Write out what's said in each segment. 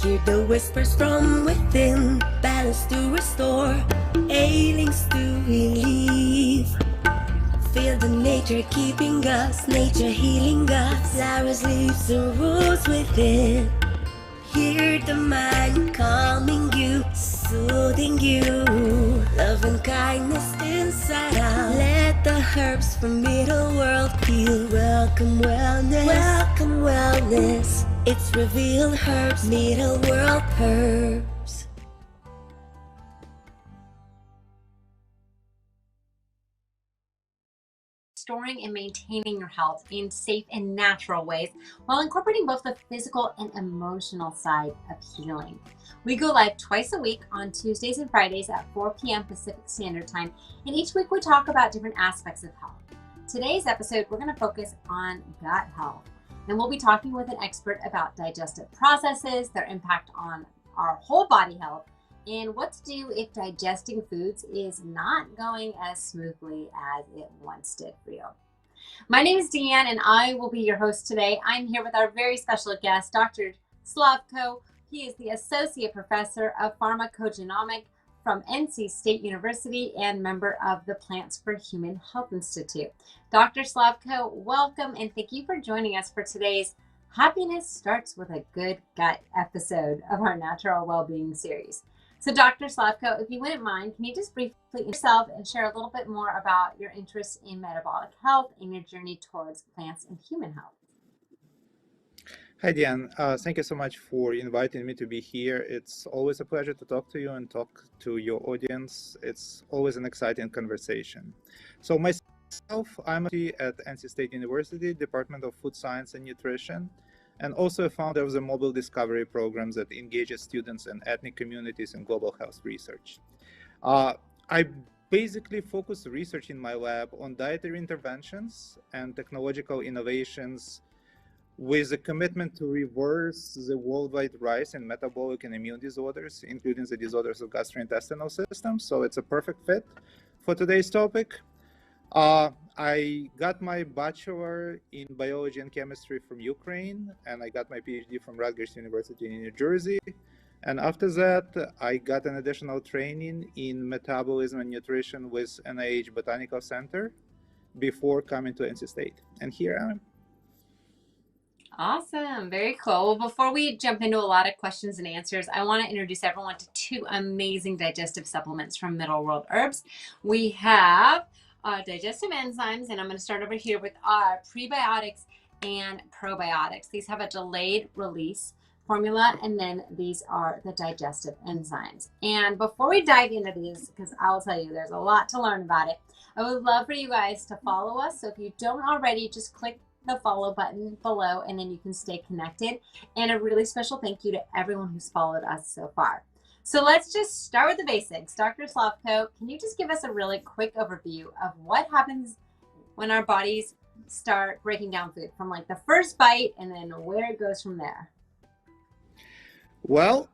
Hear the whispers from within, balance to restore, ailings to relieve. Feel the nature keeping us, nature healing us, flowers, leaves, and roots within. Hear the mind calming you, soothing you, love and kindness inside out. Let the herbs from middle world heal. Welcome wellness, welcome wellness. It's revealed herbs, middle world herbs. Storing and maintaining your health in safe and natural ways while incorporating both the physical and emotional side of healing. We go live twice a week on Tuesdays and Fridays at 4 p.m. Pacific Standard Time, and each week we talk about different aspects of health. Today's episode, we're going to focus on gut health, and we'll be talking with an expert about digestive processes, their impact on our whole body health, and what to do if digesting foods is not going as smoothly as it once did for you. My name is Deanne, and I will be your host today. I'm here with our very special guest, Dr. Slavko. He is the Associate Professor of Pharmacogenomics from NC State University and member of the Plants for Human Health Institute. Dr. Slavko, welcome, and thank you for joining us for today's Happiness Starts with a Good Gut episode of our Natural Wellbeing series. So Dr. Slavko, if you wouldn't mind, can you just briefly introduce yourself and share a little bit more about your interest in metabolic health and your journey towards plants and human health? Hi, Diane. Thank you so much for inviting me to be here. It's always a pleasure to talk to you and talk to your audience. It's always an exciting conversation. So myself, I'm at NC State University, Department of Food Science and Nutrition, and also a founder of the mobile discovery programs that engages students and ethnic communities in global health research. I basically focus research in my lab on dietary interventions and technological innovations with a commitment to reverse the worldwide rise in metabolic and immune disorders, including the disorders of gastrointestinal system. So it's a perfect fit for today's topic. I got my bachelor in biology and chemistry from Ukraine, and I got my PhD from Rutgers University in New Jersey. And after that, I got an additional training in metabolism and nutrition with NIH Botanical Center before coming to NC State. And here I am. Awesome. Very cool. Well, before we jump into a lot of questions and answers, I want to introduce everyone to two amazing digestive supplements from Middle World Herbs. We have Digestive Enzymes, and I'm going to start over here with our Prebiotics and Probiotics. These have a delayed release formula, and then these are the Digestive Enzymes. And before we dive into these, because I'll tell you there's a lot to learn about it, I would love for you guys to follow us. So if you don't already, just click the follow button below, and then you can stay connected. And a really special thank you to everyone who's followed us so far. So let's just start with the basics. Dr. Slavko, can you just give us a really quick overview of what happens when our bodies start breaking down food, from like the first bite and then where it goes from there? Well,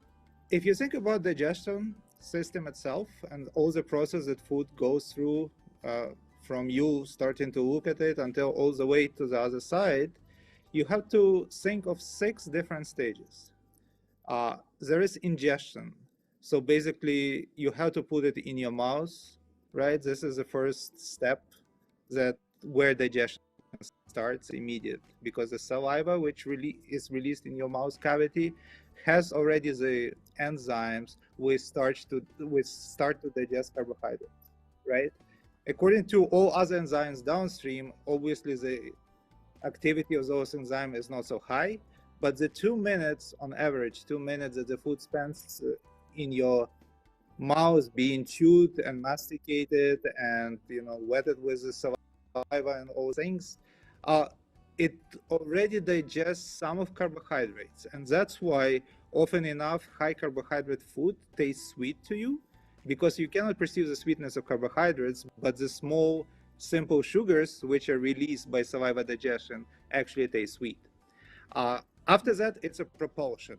if you think about the digestion system itself and all the process that food goes through, from you starting to look at it until all the way to the other side, you have to think of 6 different stages. There is ingestion. So basically, you have to put it in your mouth, right? This is the first step where digestion starts immediate, because the saliva, which is released in your mouth cavity, has already the enzymes which start to digest carbohydrates, right? According to all other enzymes downstream, obviously the activity of those enzymes is not so high, but the 2 minutes on average, 2 minutes that the food spends in your mouth being chewed and masticated and wetted with the saliva and all things, it already digests some of carbohydrates, and that's why often enough high carbohydrate food tastes sweet to you, because you cannot perceive the sweetness of carbohydrates, but the small simple sugars which are released by saliva digestion actually taste sweet. After that, it's a propulsion.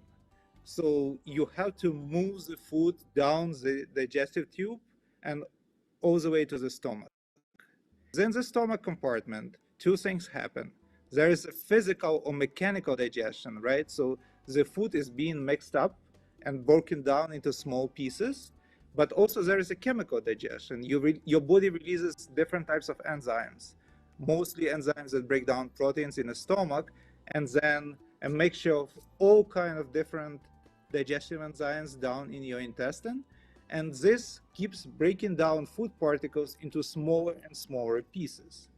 So you have to move the food down the digestive tube and all the way to the stomach. Then the stomach compartment, 2 things happen. There is a physical or mechanical digestion, right? So the food is being mixed up and broken down into small pieces, but also there is a chemical digestion. Your body releases different types of enzymes, mostly enzymes that break down proteins in the stomach, and then a mixture of all kind of different digestive enzymes down in your intestine. And this keeps breaking down food particles into smaller and smaller pieces.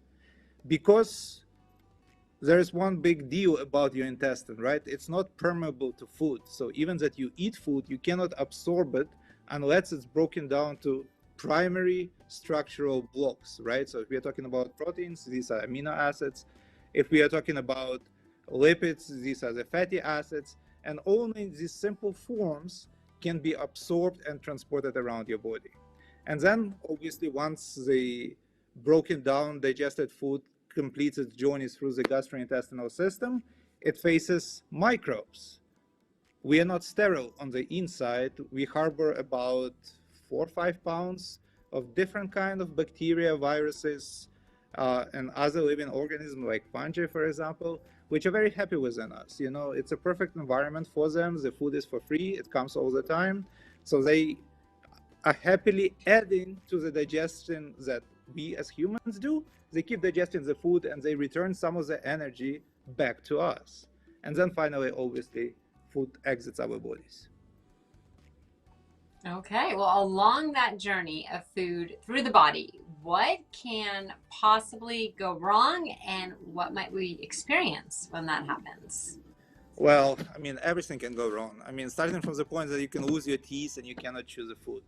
Because there is one big deal about your intestine, right? It's not permeable to food. So even that you eat food, you cannot absorb it unless it's broken down to primary structural blocks, right? So if we are talking about proteins, these are amino acids. If we are talking about lipids, these are the fatty acids. And only these simple forms can be absorbed and transported around your body. And then obviously once the broken down digested food completes its journey through the gastrointestinal system, it faces microbes. We are not sterile on the inside. We harbor about 4 or 5 pounds of different kind of bacteria, viruses, and other living organisms like fungi, for example, which are very happy within us. You know, it's a perfect environment for them. The food is for free. It comes all the time. So they are happily adding to the digestion that we as humans do. They keep digesting the food and they return some of the energy back to us. And then finally, obviously, food exits our bodies. Okay, well, along that journey of food through the body, what can possibly go wrong and what might we experience when that happens? Well, I mean, everything can go wrong. I mean, starting from the point that you can lose your teeth and you cannot chew the food.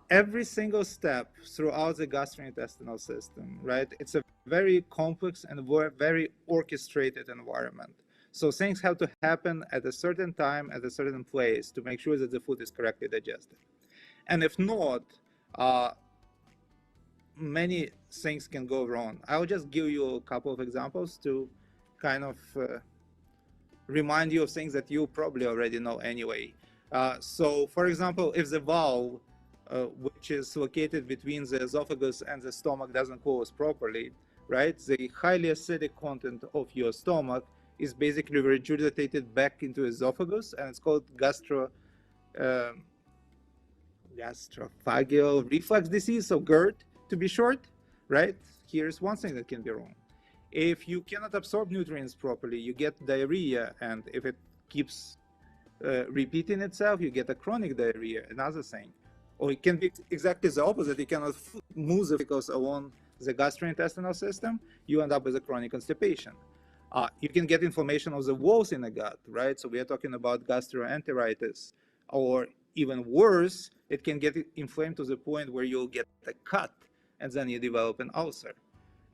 Every single step throughout the gastrointestinal system, right? It's a very complex and very orchestrated environment. So things have to happen at a certain time, at a certain place to make sure that the food is correctly digested. And if not, many things can go wrong. I'll just give you a couple of examples to kind of remind you of things that you probably already know anyway. So for example, if the valve, which is located between the esophagus and the stomach, doesn't close properly, right? The highly acidic content of your stomach is basically regurgitated back into esophagus, and it's called gastroesophageal reflux disease, so GERD to be short, right? Here's one thing that can be wrong. If you cannot absorb nutrients properly, you get diarrhea, and if it keeps repeating itself, you get a chronic diarrhea, another thing. Or it can be exactly the opposite. You cannot move the vehicles along the gastrointestinal system, you end up with a chronic constipation. You can get inflammation of the walls in the gut, right? So we are talking about gastroenteritis, or even worse, it can get inflamed to the point where you'll get a cut and then you develop an ulcer.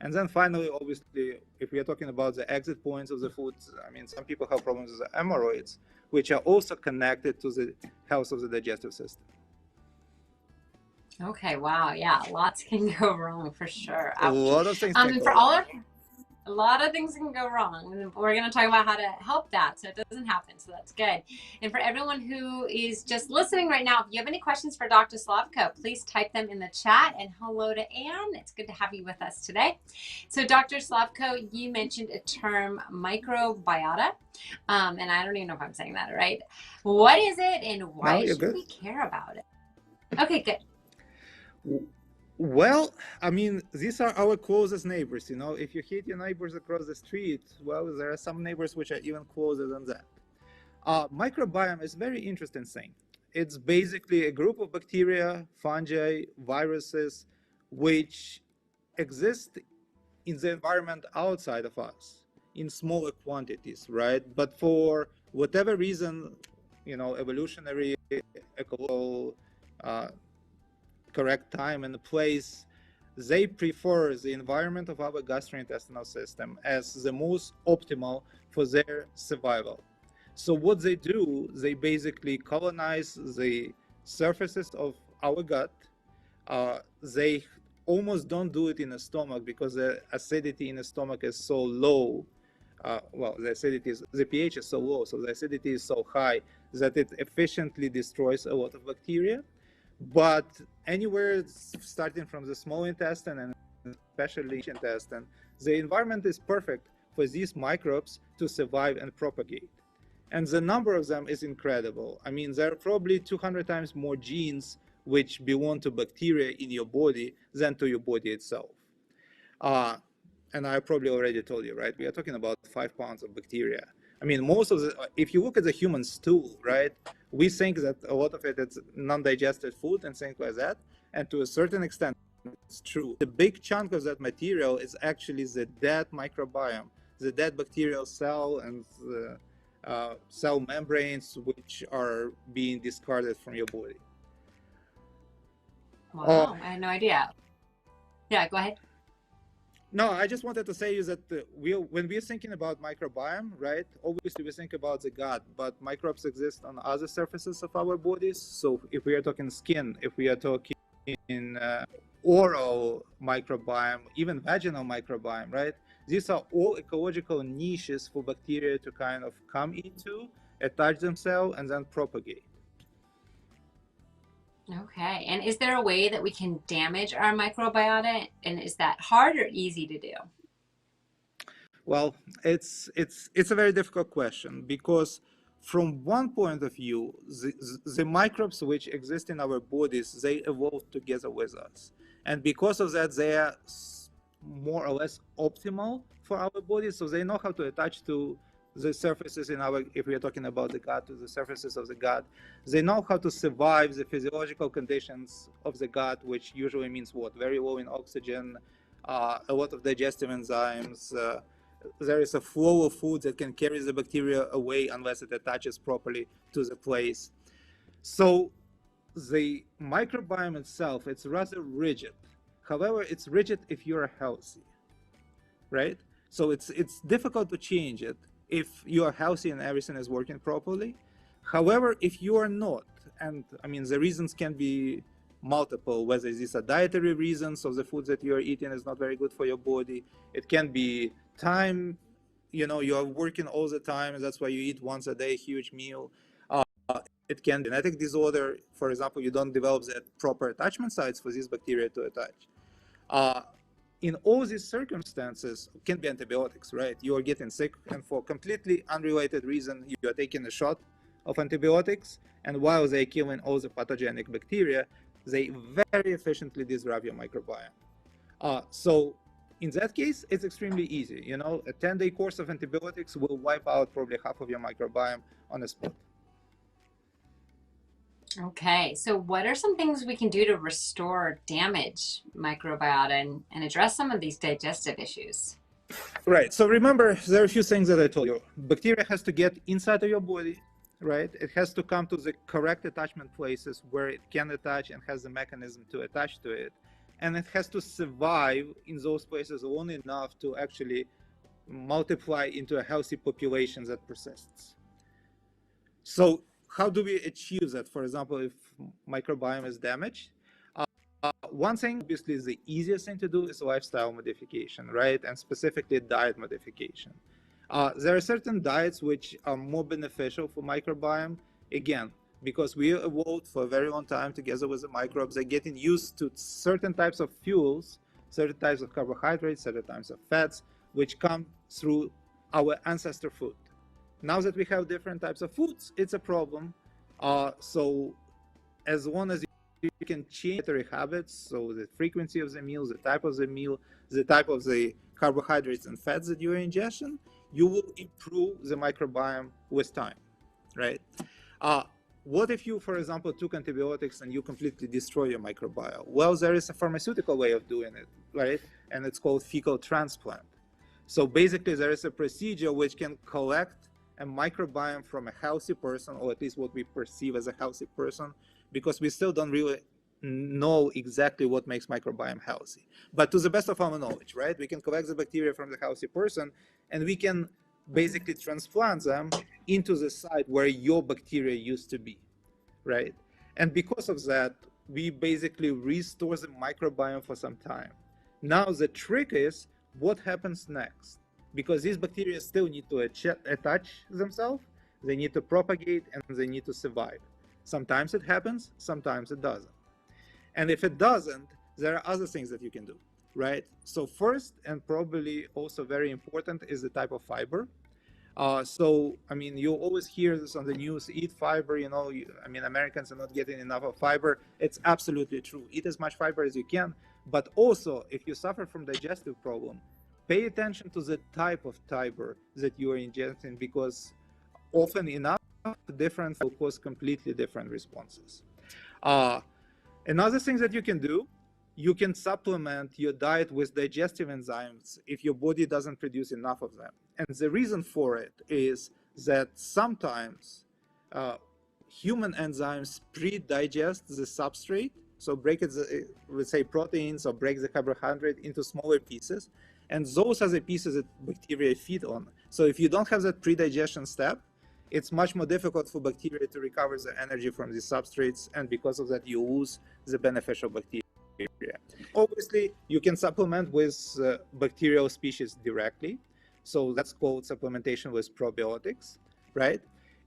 And then finally, obviously, if we are talking about the exit points of the food, I mean, some people have problems with the hemorrhoids, which are also connected to the health of the digestive system. Okay, wow, yeah, lots can go wrong for sure. A lot of things can go wrong. A lot of things can go wrong. We're going to talk about how to help that so it doesn't happen. So that's good. And for everyone who is just listening right now, if you have any questions for Dr. Slavko, please type them in the chat. And hello to Anne. It's good to have you with us today. So Dr. Slavko, you mentioned a term microbiota. And I don't even know if I'm saying that right. What is it and why should we care about it? Okay, good. Well, I mean, these are our closest neighbors. You know, if you hate your neighbors across the street, well, there are some neighbors which are even closer than that. Microbiome is a very interesting thing. It's basically a group of bacteria, fungi, viruses, which exist in the environment outside of us in smaller quantities, right? But for whatever reason, you know, evolutionary, ecological, correct time and place, they prefer the environment of our gastrointestinal system as the most optimal for their survival. So what they do, they basically colonize the surfaces of our gut. They almost don't do it in the stomach because the acidity in the stomach is so low. Well, the pH is so low, so the acidity is so high that it efficiently destroys a lot of bacteria. But anywhere starting from the small intestine and especially the intestine, the environment is perfect for these microbes to survive and propagate. And the number of them is incredible. I mean, there are probably 200 times more genes which belong to bacteria in your body than to your body itself. And I probably already told you, right? We are talking about 5 pounds of bacteria. I mean, most of the, if you look at the human stool, right, we think that a lot of it is non-digested food and things like that. And to a certain extent, it's true. The big chunk of that material is actually the dead microbiome, the dead bacterial cell and the cell membranes, which are being discarded from your body. Wow, I had no idea. Yeah, go ahead. No, I just wanted to say is that when we're thinking about microbiome, right, obviously we think about the gut, but microbes exist on other surfaces of our bodies. So if we are talking skin, if we are talking oral microbiome, even vaginal microbiome, right, these are all ecological niches for bacteria to kind of come into, attach themselves, and then propagate. Okay, and is there a way that we can damage our microbiota, and is that hard or easy to do? Well, it's a very difficult question because from one point of view, the microbes which exist in our bodies, they evolved together with us. And because of that, they are more or less optimal for our bodies. So they know how to attach to the surfaces in our, if we are talking about the gut, to the surfaces of the gut. They know how to survive the physiological conditions of the gut, which usually means what? Very low in oxygen, a lot of digestive enzymes. There is a flow of food that can carry the bacteria away unless it attaches properly to the place. So the microbiome itself, it's rather rigid. However, it's rigid if you're healthy, right? So it's difficult to change it if you are healthy and everything is working properly. However, if you are not, and I mean, the reasons can be multiple, whether these are dietary reasons, so the food that you are eating is not very good for your body. It can be time, you know, you are working all the time, and that's why you eat once a day, huge meal. It can be genetic disorder. For example, you don't develop the proper attachment sites for these bacteria to attach. In all these circumstances, it can be antibiotics, right? You are getting sick, and for completely unrelated reason, you are taking a shot of antibiotics, and while they're killing all the pathogenic bacteria, they very efficiently disrupt your microbiome. So in that case, it's extremely easy. You know, a 10-day course of antibiotics will wipe out probably half of your microbiome on the spot. Okay, so what are some things we can do to restore damaged microbiota and address some of these digestive issues? Right. So remember, there are a few things that I told you. Bacteria has to get inside of your body, right? It has to come to the correct attachment places where it can attach and has the mechanism to attach to it. And it has to survive in those places long enough to actually multiply into a healthy population that persists. So how do we achieve that? For example, if microbiome is damaged, one thing, obviously, the easiest thing to do is lifestyle modification, right? And specifically diet modification. There are certain diets which are more beneficial for microbiome. Again, because we evolved for a very long time together with the microbes, they're getting used to certain types of fuels, certain types of carbohydrates, certain types of fats, which come through our ancestor food. Now that we have different types of foods, it's a problem. So as long as you can change dietary habits, so the frequency of the meal, the type of the meal, the type of the carbohydrates and fats that you're ingesting, you will improve the microbiome with time, right? What if you, for example, took antibiotics and you completely destroy your microbiome? Well, there is a pharmaceutical way of doing it, right? And it's called fecal transplant. So basically, there is a procedure which can collect a microbiome from a healthy person, or at least what we perceive as a healthy person, because we still don't really know exactly what makes microbiome healthy. But to the best of our knowledge, right, we can collect the bacteria from the healthy person, and we can basically transplant them into the site where your bacteria used to be, right? And because of that, we basically restore the microbiome for some time. Now the trick is what happens next, because these bacteria still need to attach themselves, they need to propagate, and they need to survive. Sometimes it happens, sometimes it doesn't. And if it doesn't, there are other things that you can do, right? So first, and probably also very important, is the type of fiber. So, I mean, you always hear this on the news, eat fiber, I mean, Americans are not getting enough of fiber. It's absolutely true. Eat as much fiber as you can. But also, if you suffer from digestive problem, pay attention to the type of fiber that you are ingesting, because often enough, different will cause completely different responses. Another thing that you can do, you can supplement your diet with digestive enzymes if your body doesn't produce enough of them. And the reason for it is that sometimes human enzymes pre-digest the substrate, so break it, let's say proteins, or break the carbohydrate into smaller pieces, and those are the pieces that bacteria feed on. So if you don't have that pre-digestion step, it's much more difficult for bacteria to recover the energy from the substrates, and because of that, you lose the beneficial bacteria. Obviously, you can supplement with bacterial species directly. So that's called supplementation with probiotics, right?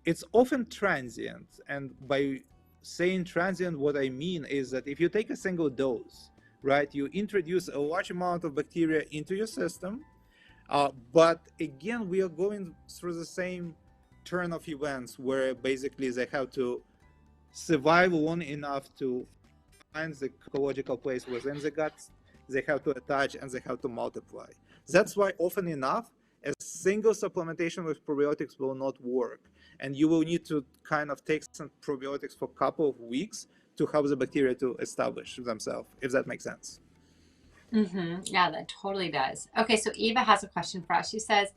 It's often transient. And by saying transient, what I mean is that if you take a single dose, right, you introduce a large amount of bacteria into your system. But again, we are going through the same turn of events where basically they have to survive long enough to find the ecological place within the gut, they have to attach, and they have to multiply. That's why often enough, a single supplementation with probiotics will not work. And you will need to kind of take some probiotics for a couple of weeks to help the bacteria to establish themselves, if that makes sense. Yeah, that totally does. Okay, so Eva has a question for us. She says,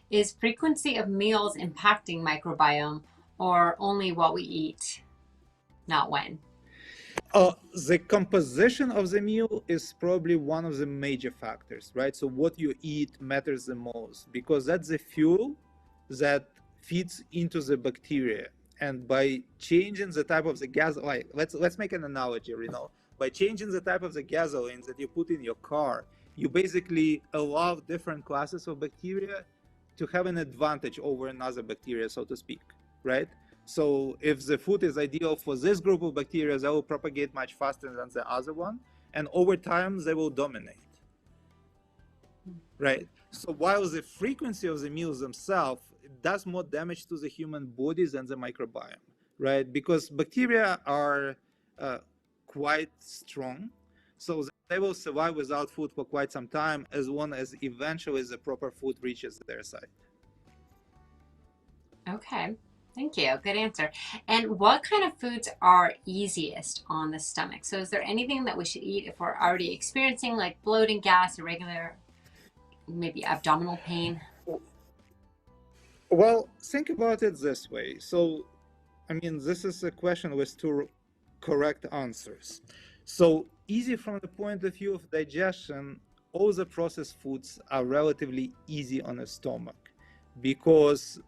is frequency of meals impacting microbiome, or only what we eat, not when? The composition of the meal is probably one of the major factors, right? So what you eat matters the most, because that's the fuel that feeds into the bacteria. And by changing the type of the gas, like let's make an analogy, by changing the type of the gasoline that you put in your car, you basically allow different classes of bacteria to have an advantage over another bacteria, so to speak, right? So if the food is ideal for this group of bacteria, they will propagate much faster than the other one, and over time they will dominate, right? So while the frequency of the meals themselves does more damage to the human body than the microbiome, right? Because bacteria are quite strong, so they will survive without food for quite some time, as long as eventually the proper food reaches their site. Okay. Thank you. Good answer. And what kind of foods are easiest on the stomach? So is there anything that we should eat if we're already experiencing like bloating, gas, irregular, maybe abdominal pain? Well, think about it this way. So, I mean, this is a question with two correct answers. So easy from the point of view of digestion, all the processed foods are relatively easy on the stomach, because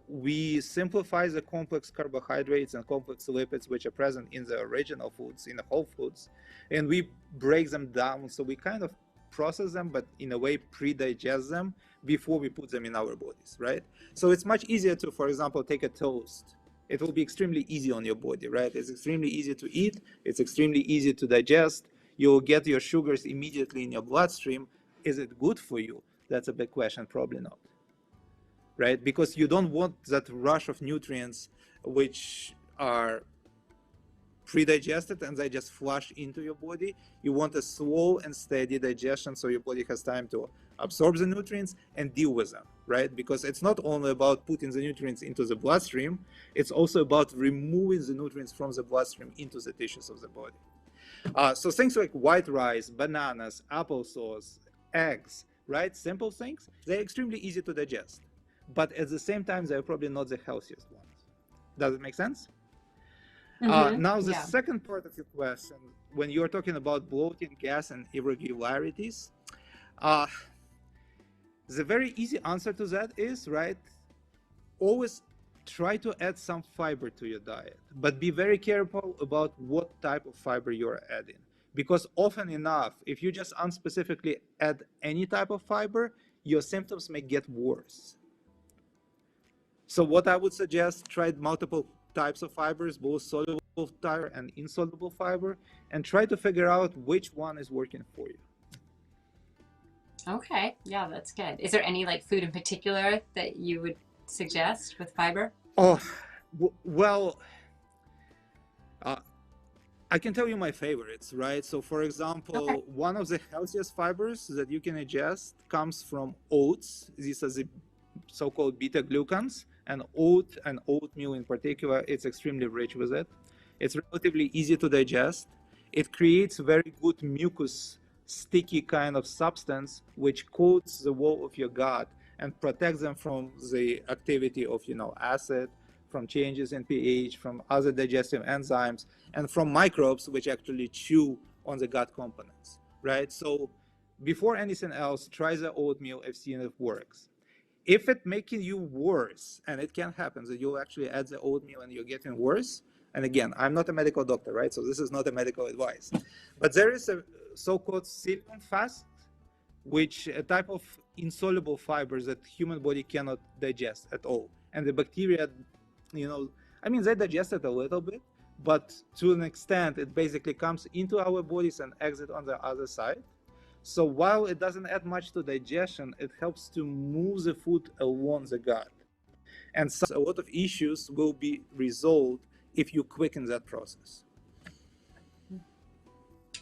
we simplify the complex carbohydrates and complex lipids which are present in the original foods, in the whole foods, and we break them down. So we kind of process them, but in a way pre-digest them before we put them in our bodies, right? So it's much easier to, for example, take a toast. It will be extremely easy on your body, right? It's extremely easy to eat. It's extremely easy to digest. You'll get your sugars immediately in your bloodstream. Is it good for you? That's a big question. Probably not. Right? Because you don't want that rush of nutrients which are pre-digested and they just flush into your body. You want a slow and steady digestion so your body has time to absorb the nutrients and deal with them, right? Because it's not only about putting the nutrients into the bloodstream, it's also about removing the nutrients from the bloodstream into the tissues of the body. So things like white rice, bananas, applesauce, eggs, right? Simple things, they're extremely easy to digest. But at the same time, they're probably not the healthiest ones. Does it make sense? Now, the second part of your question, when you're talking about bloating, gas, and irregularities, the very easy answer to that is, right, always try to add some fiber to your diet, but be very careful about what type of fiber you're adding. Because often enough, if you just unspecifically add any type of fiber, your symptoms may get worse. So what I would suggest, try multiple types of fibers, both soluble fiber and insoluble fiber, and try to figure out which one is working for you. Okay, yeah, that's good. Is there any like food in particular that you would suggest with fiber? Oh, well, I can tell you my favorites, right? So, for example, Okay. one of the healthiest fibers that you can ingest comes from oats. These are the so-called beta-glucans, and oatmeal in particular, it's extremely rich with it. It's relatively easy to digest. It creates very good mucus, sticky kind of substance, which coats the wall of your gut and protects them from the activity of, acid, from changes in pH, from other digestive enzymes, and from microbes which actually chew on the gut components, right? So before anything else, try the oatmeal. I've seen it works. If it's making you worse, and it can happen that you'll actually add the oatmeal and you're getting worse, and again, I'm not a medical doctor, right? So this is not a medical advice. But there is a so-called psyllium fast, which a type of insoluble fibers that human body cannot digest at all. And the bacteria, they digest it a little bit, but to an extent, it basically comes into our bodies and exit on the other side. So while it doesn't add much to digestion, it helps to move the food along the gut. And so a lot of issues will be resolved if you quicken that process.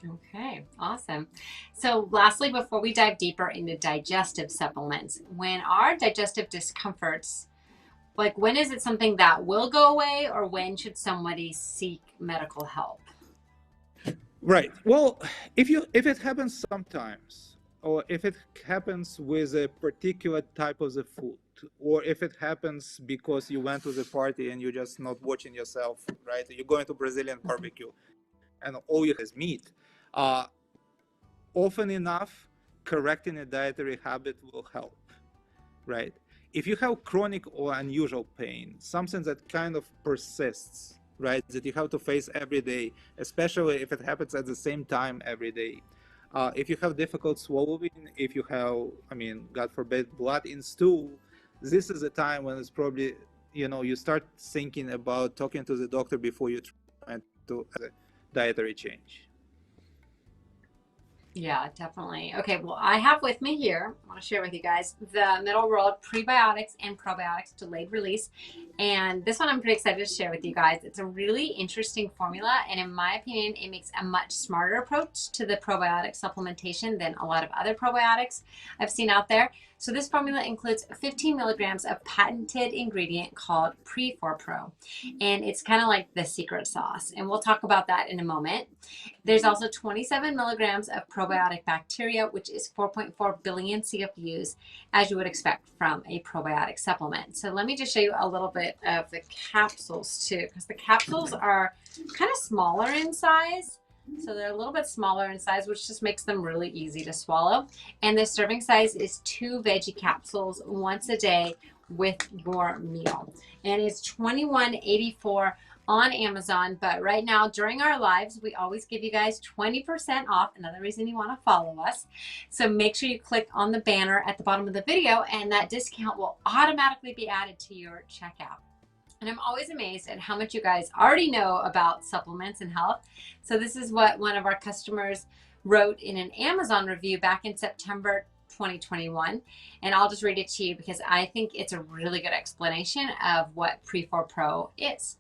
Okay, awesome. So lastly, before we dive deeper into digestive supplements, when our digestive discomforts, like when is it something that will go away, or when should somebody seek medical help? Right. Well, if it happens sometimes, or if it happens with a particular type of the food, or if it happens because you went to the party and you're just not watching yourself, right? You're going to Brazilian barbecue and all you have is meat. Often enough, correcting a dietary habit will help, right? If you have chronic or unusual pain, something that kind of persists, right, that you have to face every day, especially if it happens at the same time every day. If you have difficult swallowing, if you have, God forbid, blood in stool, this is a time when it's probably, you start thinking about talking to the doctor before you try to a dietary change. Yeah, definitely. Okay, well, I have with me here, I want to share with you guys, the Middle World Prebiotics and Probiotics Delayed Release. And this one I'm pretty excited to share with you guys. It's a really interesting formula, and in my opinion, it makes a much smarter approach to the probiotic supplementation than a lot of other probiotics I've seen out there. So this formula includes 15 milligrams of patented ingredient called Pre4Pro, and it's kind of like the secret sauce, and we'll talk about that in a moment. There's also 27 milligrams of probiotic bacteria, which is 4.4 billion CFUs, as you would expect from a probiotic supplement. So let me just show you a little bit of the capsules too, because the capsules are kind of smaller in size. So they're a little bit smaller in size, which just makes them really easy to swallow. And the serving size is 2 veggie capsules once a day with your meal. And it's $21.84 on Amazon. But right now, during our lives, we always give you guys 20% off. Another reason you want to follow us. So make sure you click on the banner at the bottom of the video, and that discount will automatically be added to your checkout. And I'm always amazed at how much you guys already know about supplements and health. So this is what one of our customers wrote in an Amazon review back in September 2021. And I'll just read it to you because I think it's a really good explanation of what Pre4Pro is.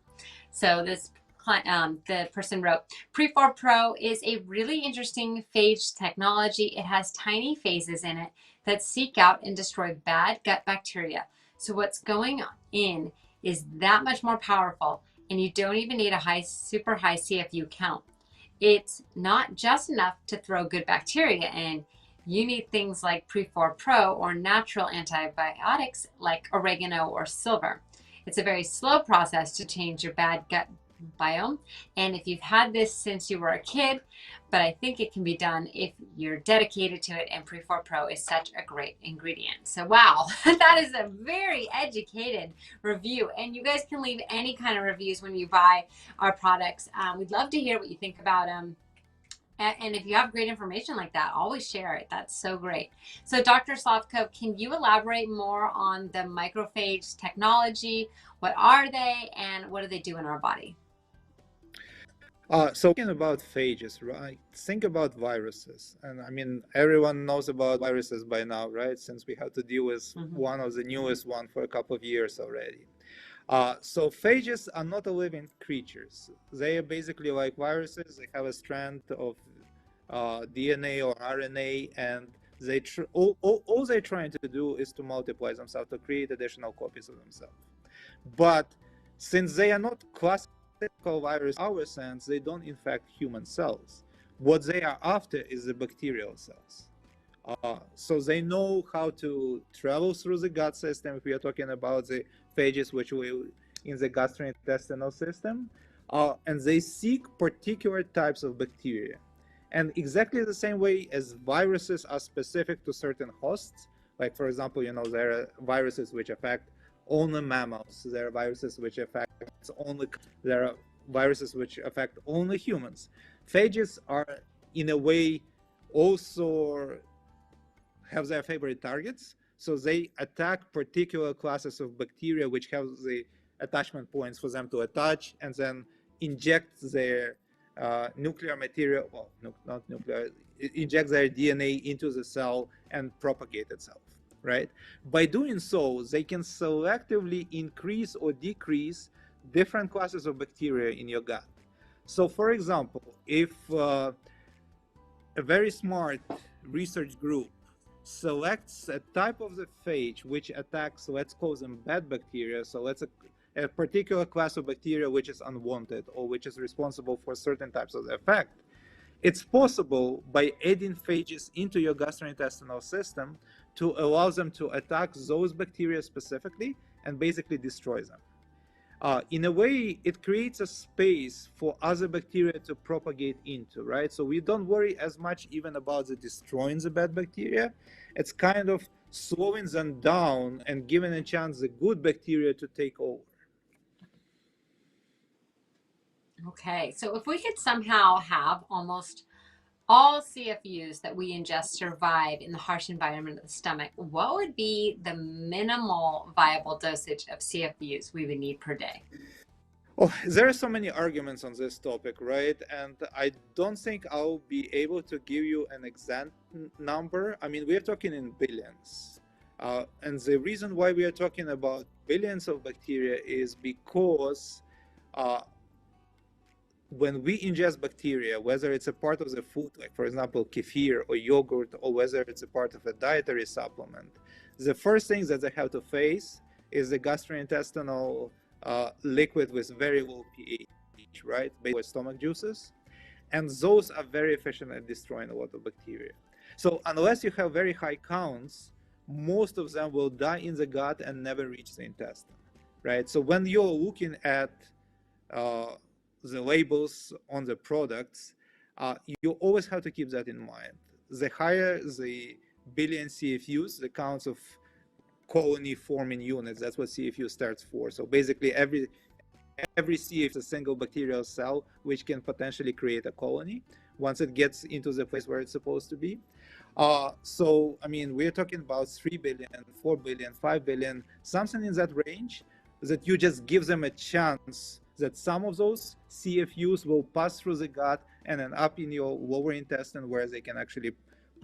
So this the person wrote, Pre4Pro is a really interesting phage technology. It has tiny phases in it that seek out and destroy bad gut bacteria. So what's going in is that much more powerful, and you don't even need a super high CFU count. It's not just enough to throw good bacteria in. You need things like Pre4Pro or natural antibiotics like oregano or silver. It's a very slow process to change your bad gut biome, and if you've had this since you were a kid, but I think it can be done if you're dedicated to it, and Pre4Pro is such a great ingredient. So wow, that is a very educated review, and you guys can leave any kind of reviews when you buy our products. We'd love to hear what you think about them. And if you have great information like that, always share it. That's so great. So Dr. Slavko, can you elaborate more on the microphage technology? What are they, and what do they do in our body? So talking about phages, right? Think about viruses, and I mean everyone knows about viruses by now, right? Since we have to deal with one of the newest one for a couple of years already. So phages are not a living creatures. They are basically like viruses. They have a strand of DNA or RNA, and all they're trying to do is to multiply themselves, to create additional copies of themselves. But since they are not classical viruses in our sense, they don't infect human cells. What they are after is the bacterial cells. So they know how to travel through the gut system. If we are talking about the phages, which will in the gastrointestinal system, and they seek particular types of bacteria. And exactly the same way as viruses are specific to certain hosts, like for example, there are viruses which affect only mammals. There are viruses which affect only. There are viruses which affect only humans. Phages are, in a way, also have their favorite targets. So they attack particular classes of bacteria which have the attachment points for them to attach, and then inject their nuclear material, well, not nuclear, inject their DNA into the cell and propagate itself, right? By doing so, they can selectively increase or decrease different classes of bacteria in your gut. So for example, if a very smart research group selects a type of the phage which attacks, let's call them bad bacteria, so let's a particular class of bacteria which is unwanted or which is responsible for certain types of the effect, it's possible by adding phages into your gastrointestinal system to allow them to attack those bacteria specifically and basically destroy them. In a way, it creates a space for other bacteria to propagate into, right? So we don't worry as much even about the destroying the bad bacteria. It's kind of slowing them down and giving a chance the good bacteria to take over. Okay, so if we could somehow have almost all CFUs that we ingest survive in the harsh environment of the stomach, what would be the minimal viable dosage of CFUs we would need per day? Oh, there are so many arguments on this topic, right? And I don't think I'll be able to give you an exact number. I mean, we're talking in billions. And the reason why we are talking about billions of bacteria is because when we ingest bacteria, whether it's a part of the food, like for example, kefir or yogurt, or whether it's a part of a dietary supplement, the first thing that they have to face is the gastrointestinal liquid with very low pH, right? Based on stomach juices. And those are very efficient at destroying a lot of bacteria. So unless you have very high counts, most of them will die in the gut and never reach the intestine, right? So when you're looking at the labels on the products, you always have to keep that in mind. The higher the billion CFUs, the counts of colony forming units, that's what CFU stands for. So basically every CFU is a single bacterial cell which can potentially create a colony once it gets into the place where it's supposed to be. So I mean, we're talking about 3 billion, 4 billion, 5 billion, something in that range, that you just give them a chance that some of those CFUs will pass through the gut and end up in your lower intestine where they can actually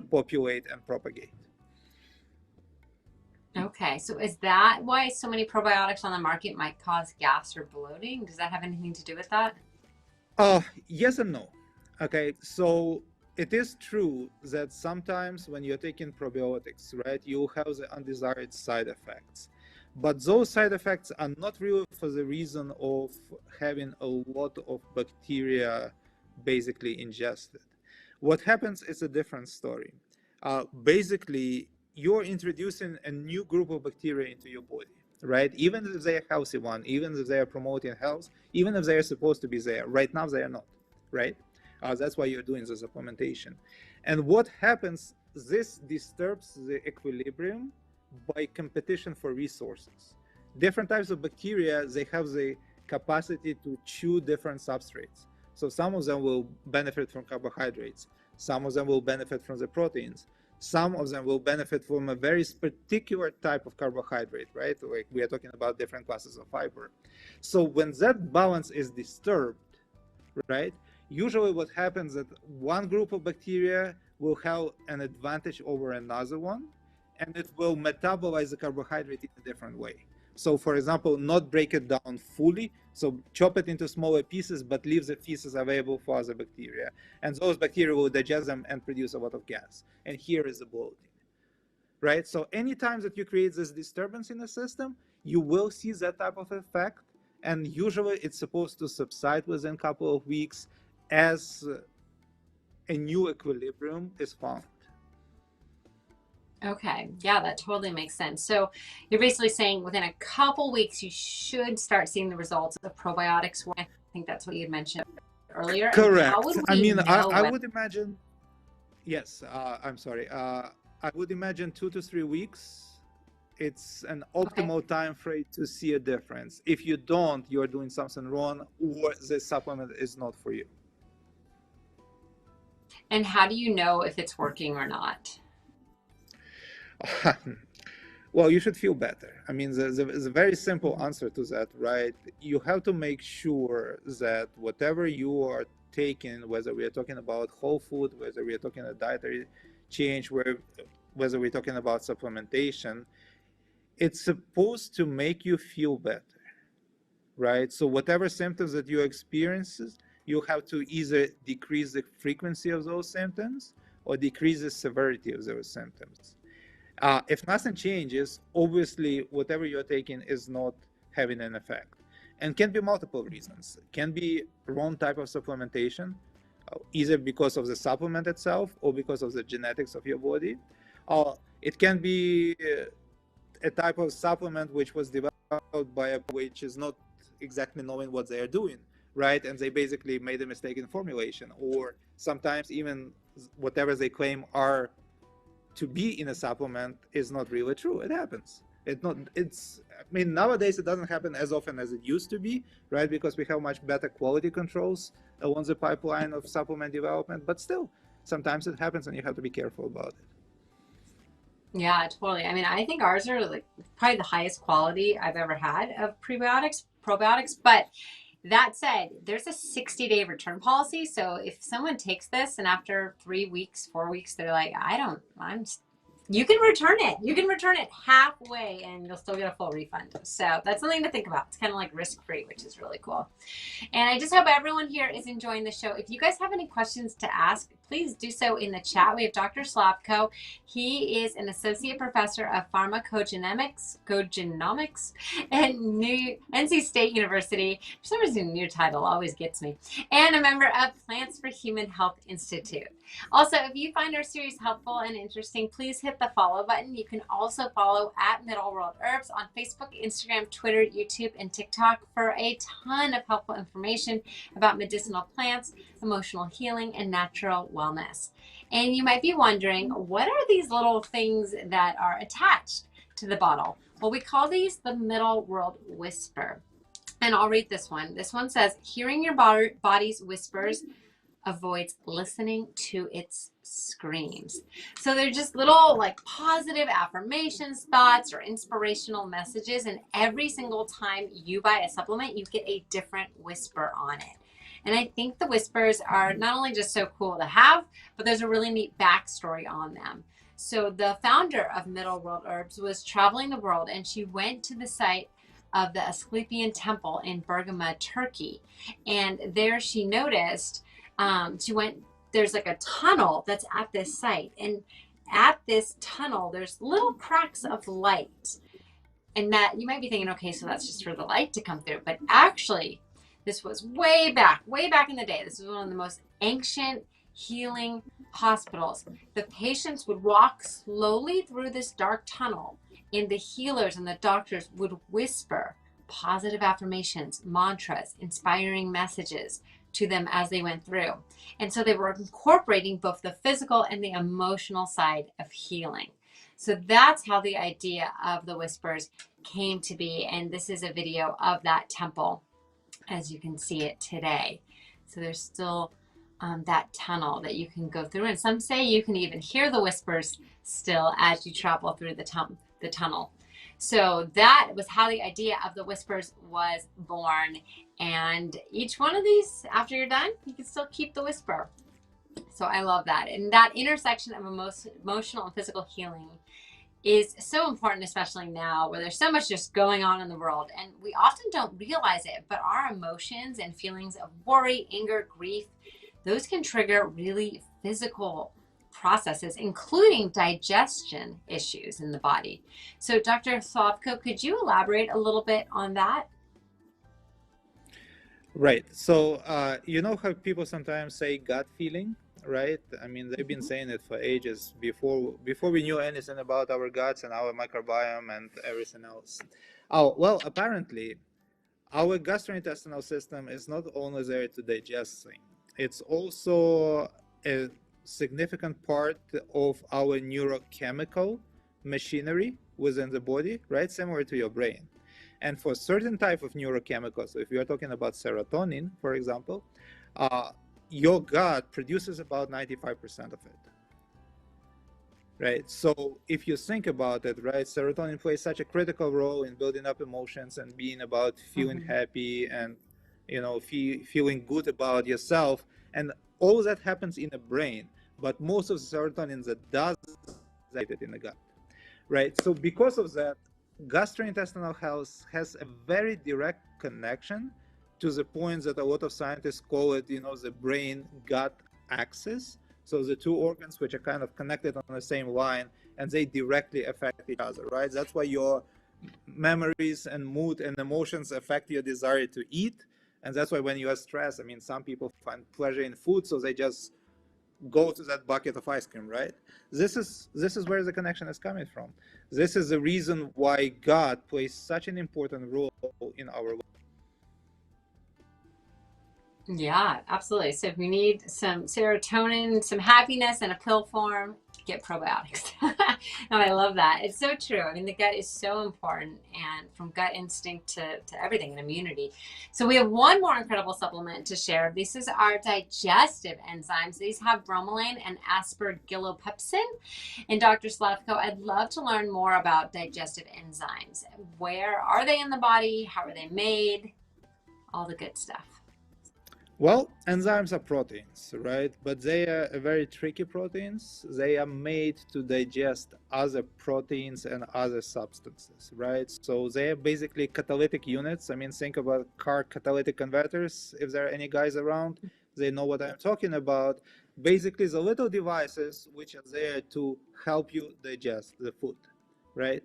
populate and propagate. Okay, so is that why so many probiotics on the market might cause gas or bloating? Does that have anything to do with that? Yes and no. Okay, so it is true that sometimes when you're taking probiotics, right, you have the undesired side effects. But those side effects are not really for the reason of having a lot of bacteria basically ingested. What happens is a different story. Basically, you're introducing a new group of bacteria into your body, right? Even if they're a healthy one, even if they are promoting health, even if they're supposed to be there, right now they are not, right? That's why you're doing the supplementation. And what happens, this disturbs the equilibrium by competition for resources. Different types of bacteria, they have the capacity to chew different substrates. So some of them will benefit from carbohydrates. Some of them will benefit from the proteins. Some of them will benefit from a very particular type of carbohydrate, right? Like we are talking about different classes of fiber. So when that balance is disturbed, right, Usually what happens that one group of bacteria will have an advantage over another one, and it will metabolize the carbohydrate in a different way. So for example, not break it down fully, so chop it into smaller pieces, but leave the pieces available for other bacteria. And those bacteria will digest them and produce a lot of gas. And here is the bloating, right? So anytime that you create this disturbance in the system, you will see that type of effect. And usually it's supposed to subside within a couple of weeks as a new equilibrium is found. Okay, yeah, that totally makes sense. So you're basically saying within a couple weeks, you should start seeing the results of probiotics. I think that's what you had mentioned earlier. Correct. How would we I mean, know I would imagine, yes, I'm sorry. I would imagine 2 to 3 weeks. It's an optimal time frame to see a difference. If you don't, you're doing something wrong, or the supplement is not for you. And how do you know if it's working or not? Well, you should feel better. I mean, there's a very simple answer to that, right? You have to make sure that whatever you are taking, whether we are talking about whole food, whether we are talking a dietary change, whether we're talking about supplementation, it's supposed to make you feel better, right? So whatever symptoms that you experience, you have to either decrease the frequency of those symptoms or decrease the severity of those symptoms. If nothing changes, obviously whatever you're taking is not having an effect, and can be multiple reasons. It can be wrong type of supplementation, either because of the supplement itself or because of the genetics of your body. It can be a type of supplement which was developed by a which is not exactly knowing what they are doing, right? And they basically made a mistake in formulation, or sometimes even whatever they claim are to be in a supplement is not really true. It happens. I mean, nowadays it doesn't happen as often as it used to be, right? Because we have much better quality controls along the pipeline of supplement development, but still, sometimes it happens and you have to be careful about it. Yeah, totally. I mean, I think ours are like probably the highest quality I've ever had of probiotics, but that said, there's a 60-day return policy. So if someone takes this and after 3 weeks, 4 weeks, they're like, you can return it. You can return it halfway and you'll still get a full refund. So that's something to think about. It's kind of like risk-free, which is really cool. And I just hope everyone here is enjoying the show. If you guys have any questions to ask, please do so in the chat. We have Dr. Slavko. He is an associate professor of pharmacogenomics at NC State University. For some reason, your title always gets me. And a member of Plants for Human Health Institute. Also, if you find our series helpful and interesting, please hit the follow button. You can also follow at Middle World Herbs on Facebook, Instagram, Twitter, YouTube, and TikTok for a ton of helpful information about medicinal plants, emotional healing, and natural wellness. And you might be wondering, what are these little things that are attached to the bottle? Well, we call these the Middle World Whisper. And I'll read this one. This one says, hearing your body's whispers avoids listening to its screams. So they're just little like positive affirmations, thoughts, or inspirational messages. And every single time you buy a supplement, you get a different whisper on it. And I think the whispers are not only just so cool to have, but there's a really neat backstory on them. So the founder of Middle World Herbs was traveling the world, and she went to the site of the Asclepian Temple in Bergama, Turkey. And there she noticed there's like a tunnel that's at this site. And at this tunnel, there's little cracks of light. And that you might be thinking, okay, so that's just for the light to come through. But actually, this was way back in the day. This was one of the most ancient healing hospitals. The patients would walk slowly through this dark tunnel, and the healers and the doctors would whisper positive affirmations, mantras, inspiring messages to them as they went through. And so they were incorporating both the physical and the emotional side of healing. So that's how the idea of the whispers came to be. And this is a video of that temple as you can see it today. So there's still that tunnel that you can go through. And some say you can even hear the whispers still as you travel through the tunnel. So that was how the idea of the whispers was born. And each one of these, after you're done, you can still keep the whisper. So I love that. And that intersection of emotional and physical healing is so important, especially now where there's so much just going on in the world. And we often don't realize it, but our emotions and feelings of worry, anger, grief, those can trigger really physical processes, including digestion issues in the body. So Dr. Slavko, could you elaborate a little bit on that? Right. So, you know how people sometimes say gut feeling, right? I mean, they've been saying it for ages before we knew anything about our guts and our microbiome and everything else. Oh, well, apparently, our gastrointestinal system is not only there to digest things, it's also a significant part of our neurochemical machinery within the body, right? Similar to your brain. And for certain type of neurochemicals, so if you're talking about serotonin, for example, your gut produces about 95% of it, right? So if you think about it, right, serotonin plays such a critical role in building up emotions and being about feeling happy and, you know, feeling good about yourself. And all that happens in the brain, but most of the serotonin that does is in the gut, right? So because of that, gastrointestinal health has a very direct connection to the point that a lot of scientists call it, you know, the brain-gut axis. So the two organs which are kind of connected on the same line, and they directly affect each other, right? That's why your memories and mood and emotions affect your desire to eat. And that's why when you are stressed, I mean, some people find pleasure in food, so they just go to that bucket of ice cream, right? This is where the connection is coming from. This is the reason why gut plays such an important role in our life. Yeah, absolutely. So if you need some serotonin, some happiness in a pill form, get probiotics. And I love that. It's so true. I mean, the gut is so important, and from gut instinct to everything and immunity. So we have one more incredible supplement to share. This is our digestive enzymes. These have bromelain and aspergillopepsin. And Dr. Slavko, I'd love to learn more about digestive enzymes. Where are they in the body? How are they made? All the good stuff. Well, enzymes are proteins, right? But they are very tricky proteins. They are made to digest other proteins and other substances, right? So they are basically catalytic units. I mean, think about car catalytic converters. If there are any guys around, they know what I'm talking about. Basically, the little devices which are there to help you digest the food, right?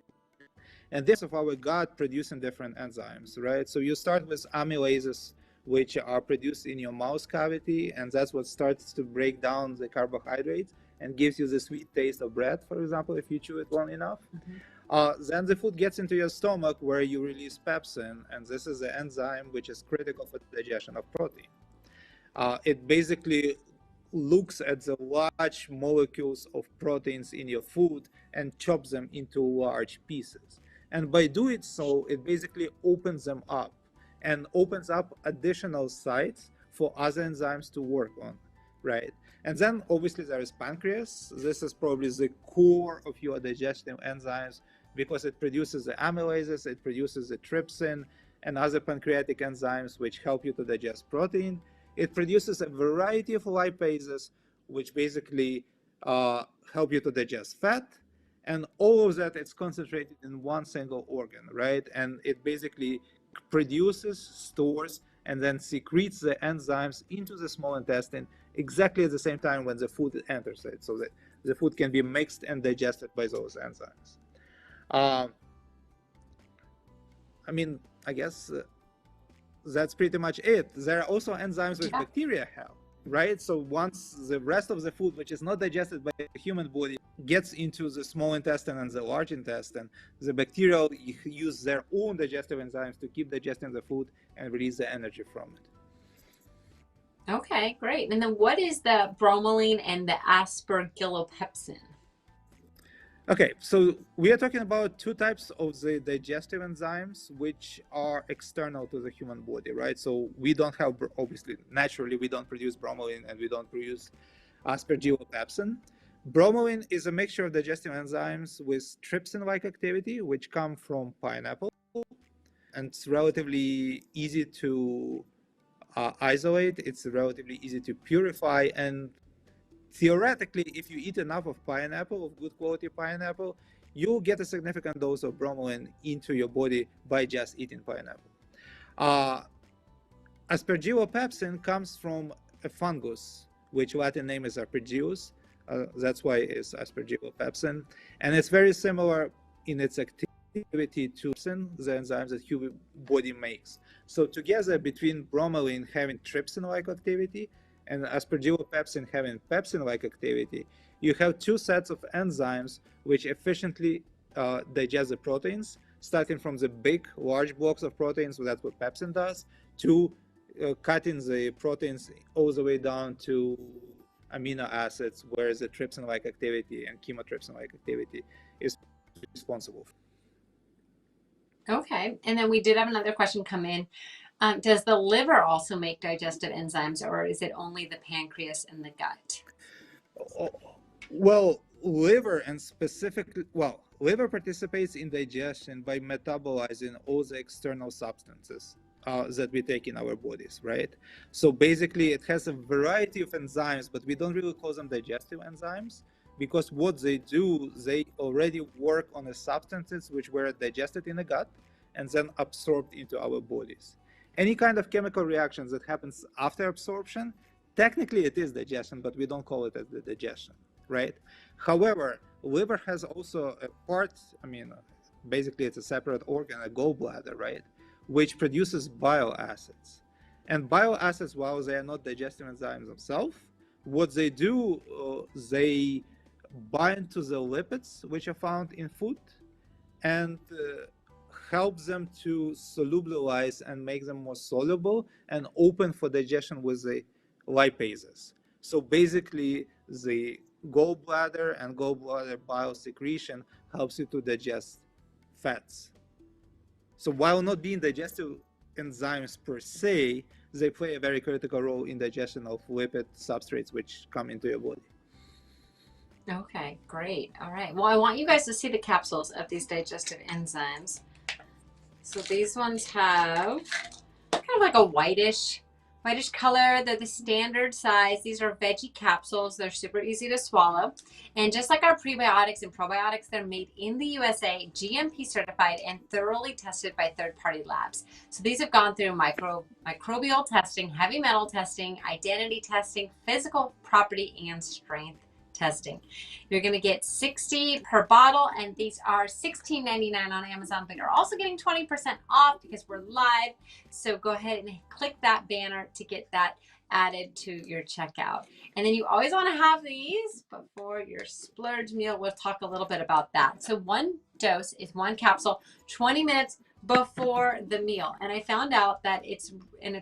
And this of our gut producing different enzymes, right? So you start with amylases, which are produced in your mouth cavity, and that's what starts to break down the carbohydrates and gives you the sweet taste of bread, for example, if you chew it long enough. Then the food gets into your stomach where you release pepsin, and this is the enzyme which is critical for the digestion of protein. It basically looks at the large molecules of proteins in your food and chops them into large pieces. And by doing so, it basically opens them up and opens up additional sites for other enzymes to work on, right? And then obviously there is pancreas. This is probably the core of your digestive enzymes because it produces the amylases, it produces the trypsin and other pancreatic enzymes which help you to digest protein. It produces a variety of lipases which basically help you to digest fat. And all of that, it's concentrated in one single organ, right? And it basically produces, stores, and then secretes the enzymes into the small intestine exactly at the same time when the food enters it, so that the food can be mixed and digested by those enzymes. I mean, I guess that's pretty much it. There are also enzymes which bacteria have, right? So once the rest of the food, which is not digested by the human body, gets into the small intestine and the large intestine, the bacteria use their own digestive enzymes to keep digesting the food and release the energy from it. Okay, great. And then what is the bromelain and the aspergillopepsin? Okay, so we are talking about two types of the digestive enzymes which are external to the human body, right? So we don't have, obviously, naturally, we don't produce bromelain and we don't produce aspergillopepsin. Bromelain is a mixture of digestive enzymes with trypsin-like activity, which come from pineapple, and it's relatively easy to isolate. It's relatively easy to purify, and theoretically, if you eat enough of pineapple, of good quality pineapple, you'll get a significant dose of bromelain into your body by just eating pineapple. Aspergillopepsin comes from a fungus, which Latin name is Aspergillus. That's why it's Aspergillopepsin. And it's very similar in its activity to the enzymes that human body makes. So together, between bromelain having trypsin-like activity and Aspergillopepsin having pepsin-like activity, you have two sets of enzymes which efficiently digest the proteins, starting from the big, large blocks of proteins, that's what pepsin does, to cutting the proteins all the way down to amino acids, whereas the trypsin-like activity and chymotrypsin-like activity is responsible. Okay, and then we did have another question come in. Does the liver also make digestive enzymes, or is it only the pancreas and the gut? Well, liver and specifically, liver participates in digestion by metabolizing all the external substances that we take in our bodies, right? So basically, it has a variety of enzymes, but we don't really call them digestive enzymes because what they do, they already work on the substances which were digested in the gut and then absorbed into our bodies. Any kind of chemical reactions that happens after absorption, technically it is digestion, but we don't call it as the digestion, right? However, liver has also a part, basically it's a separate organ, a gallbladder, right? Which produces bile acids. And bile acids, while they are not digestive enzymes themselves, what they do, they bind to the lipids which are found in food and help them to solubilize and make them more soluble and open for digestion with the lipases. So basically, the gallbladder and gallbladder bile secretion helps you to digest fats. So while not being digestive enzymes per se, they play a very critical role in digestion of lipid substrates which come into your body. Okay, great. All right. Well, I want you guys to see the capsules of these digestive enzymes. So these ones have kind of like a whitish color. They're the standard size. These are veggie capsules. They're super easy to swallow. And just like our prebiotics and probiotics, they're made in the USA, GMP certified, and thoroughly tested by third-party labs. So these have gone through microbial testing, heavy metal testing, identity testing, physical property, and strength testing. You're going to get 60 per bottle, and these are $16.99 on Amazon, but you're also getting 20% off because we're live. So go ahead and click that banner to get that added to your checkout. And then you always want to have these before your splurge meal. We'll talk a little bit about that. So one dose is one capsule, 20 minutes before the meal. And I found out that it's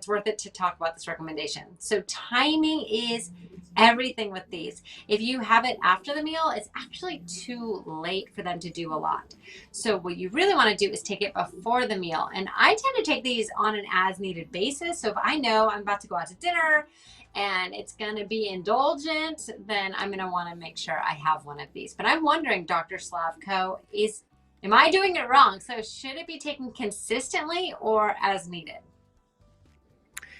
worth it to talk about this recommendation. So timing is everything with these. If you have it after the meal, it's actually too late for them to do a lot. So what you really want to do is take it before the meal. And I tend to take these on an as needed basis. So if I know I'm about to go out to dinner and it's going to be indulgent, then I'm going to want to make sure I have one of these. But I'm wondering, Dr. Slavko, am I doing it wrong? So should it be taken consistently or as needed?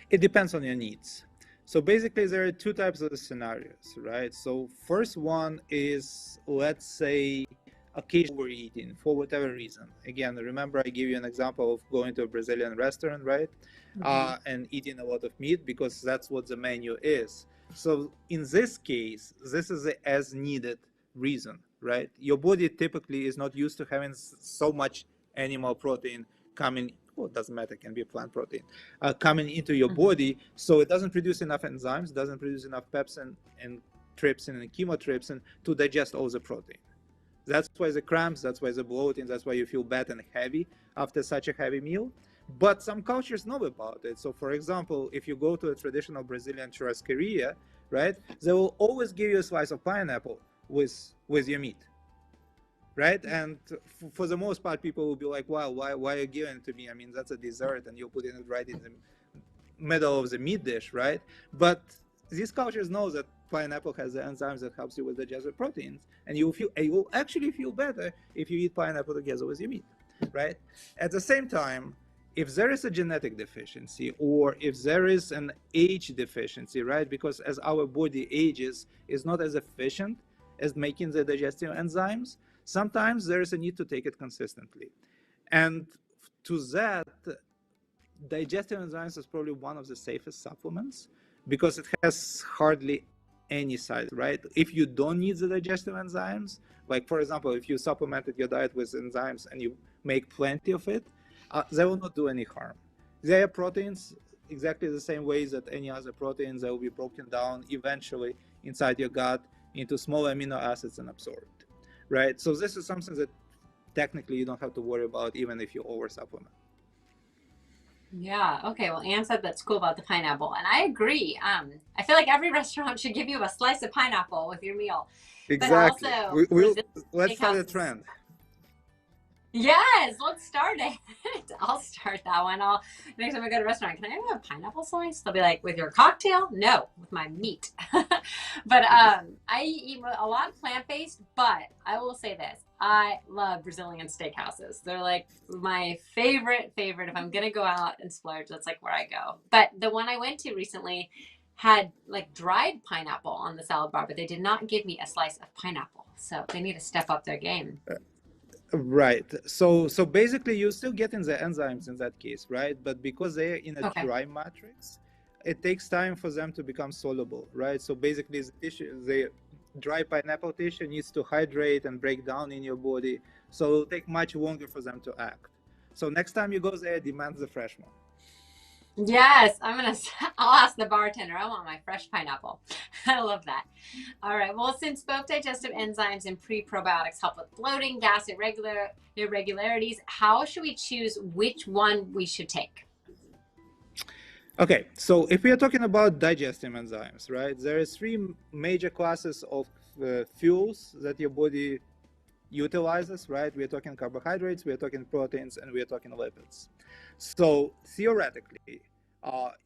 It depends on your needs. So basically, there are two types of scenarios, right? So first one is, let's say, occasional overeating for whatever reason. Again, remember I gave you an example of going to a Brazilian restaurant, right? And eating a lot of meat because that's what the menu is. So in this case, this is the as needed reason, right? Your body typically is not used to having so much animal protein coming. Well, it doesn't matter, it can be a plant protein, coming into your body. So it doesn't produce enough enzymes, doesn't produce enough pepsin and trypsin and chymotrypsin to digest all the protein. That's why the cramps, that's why the bloating, that's why you feel bad and heavy after such a heavy meal. But some cultures know about it. So for example, if you go to a traditional Brazilian churrascaria, right, they will always give you a slice of pineapple with your meat. Right, and for the most part, people will be like, "Wow, why are you giving it to me? I mean, that's a dessert, and you're putting it right in the middle of the meat dish, right?" But these cultures know that pineapple has the enzymes that helps you with digestive proteins, and you will actually feel better if you eat pineapple together with your meat, right? At the same time, if there is a genetic deficiency or if there is an age deficiency, right? Because as our body ages, is not as efficient as making the digestive enzymes, sometimes there is a need to take it consistently. And to that, digestive enzymes is probably one of the safest supplements because it has hardly any side, right? If you don't need the digestive enzymes, like for example, if you supplemented your diet with enzymes and you make plenty of it, they will not do any harm. They are proteins exactly the same way that any other proteins. They will be broken down eventually inside your gut into small amino acids and absorbed, right? So this is something that technically you don't have to worry about even if you over supplement. Yeah. Okay. Well, Anne said that's cool about the pineapple, and I agree. I feel like every restaurant should give you a slice of pineapple with your meal. Exactly. But also, Let's start a trend. Yes, let's start it. I'll start that one. Next time I go to a restaurant, can I have a pineapple slice? They'll be like, with your cocktail? No, with my meat. But I eat a lot of plant-based, but I will say this. I love Brazilian steakhouses. They're like my favorite. If I'm going to go out and splurge, that's like where I go. But the one I went to recently had like dried pineapple on the salad bar, but they did not give me a slice of pineapple. So they need to step up their game. Right. So basically you're still getting the enzymes in that case, right? But because they're in a dry matrix, it takes time for them to become soluble, right? So basically the dry pineapple tissue needs to hydrate and break down in your body. So it'll take much longer for them to act. So next time you go there, demand the fresh one. Yes, I'll ask the bartender. I want my fresh pineapple. I love that. All right. Well, since both digestive enzymes and pre-probiotics help with bloating, gas, irregularities, how should we choose which one we should take? Okay, so if we are talking about digestive enzymes, right, there are three major classes of fuels that your body utilizes, right? We're talking carbohydrates, we're talking proteins, and we're talking lipids. So theoretically,